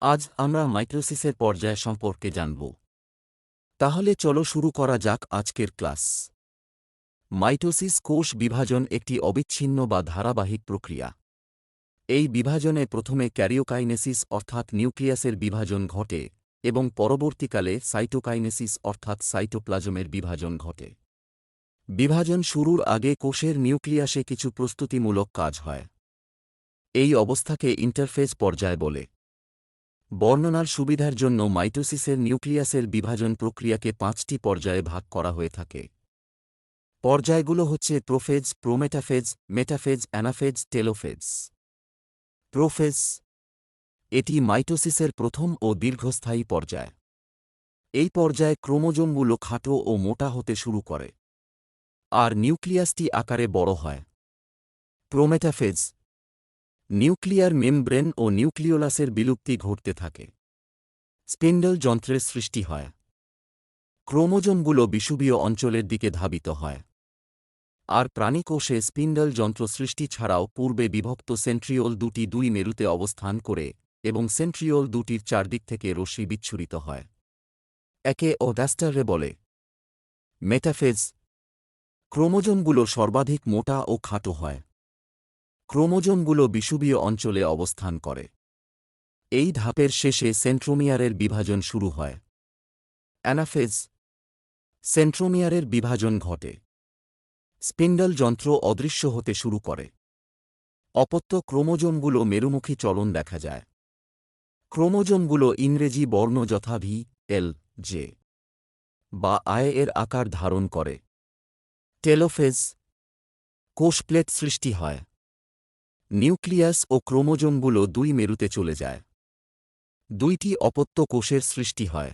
আজ আমরা মাইটোসিসের পর্যায় সম্পর্কে জানব। তাহলে চলো শুরু করা যাক আজকের ক্লাস। মাইটোসিস কোষ বিভাজন একটি অবিচ্ছিন্ন বা ধারাবাহিক প্রক্রিয়া। এই বিভাজনে প্রথমে ক্যারিওকাইনেসিস অর্থাৎ নিউক্লিয়াসের বিভাজন ঘটে এবং পরবর্তীকালে সাইটোকাইনেসিস অর্থাৎ সাইটোপ্লাজমের বিভাজন ঘটে। বিভাজন শুরুর আগে কোষের নিউক্লিয়াসে কিছু প্রস্তুতিমূলক কাজ হয়। এই অবস্থাকে ইন্টারফেজ পর্যায় বলে। বর্ণনার সুবিধার জন্য মাইটোসিসের নিউক্লিয়াসের বিভাজন প্রক্রিয়াকে 5টি পর্যায়ে ভাগ করা হয়ে থাকে। পর্যায়গুলো হচ্ছে prophase, prometaphase, metaphase, anaphase, telophase. Prophase এটি মাইটোসিসের প্রথম ও দীর্ঘস্থায়ী পর্যায়। এই পর্যায়ে ক্রোমোজোমগুলো খাটো ও মোটা হতে শুরু করে আর নিউক্লিয়াসটি আকারে বড় হয়। প্রোমেটাফেজ নিউক্লিয়ার মেমব্রেন ও নিউক্লিওলাসের বিলুপ্তি ঘটতে থাকে। স্পিন্ডল যন্ত্রের সৃষ্টি হয়। ক্রোমোজোমগুলো বিষুবীয় অঞ্চলের দিকে ধাবিত হয়। আর প্রাণীকোষে স্পিন্ডল যন্ত্র সৃষ্টি ছাড়াও পূর্বে বিভক্ত সেন্ট্রিওল দুটি দুই মেরুতে অবস্থান করে এবং সেন্ট্রিওল দুটির চারদিক থেকে রশ্মি বিচ্ছুরিত হয়। একে ওডাস্টারে বলে। মেটাফেজ ক্রোমোজোমগুলো সর্বাধিক মোটা ও খাটো হয়। ক্রোমোজোমগুলো বিষুবীয় অঞ্চলে অবস্থান করে। এই ধাপের শেষে সেন্ট্রোমিয়ারের বিভাজন শুরু হয়। অ্যানাফেজ সেন্ট্রোমিয়ারের বিভাজন ঘটে। স্পিন্ডল যন্ত্র অদৃশ্য হতে শুরু করে। অপত্য ক্রোমোজোমগুলো মেরুমুখী চলন দেখা যায়। ক্রোমোজোমগুলো ইংরেজি বর্ণ যথা ভি, এল, জে বা আই এর আকার ধারণ করে। টেলোফেজ কোষ প্লেট সৃষ্টি হয়। নিউক্লিয়াস ও ক্রোমোজোমগুলো দুই মেরুতে চলে যায়। দুইটি অপত্য কোষের সৃষ্টি হয়।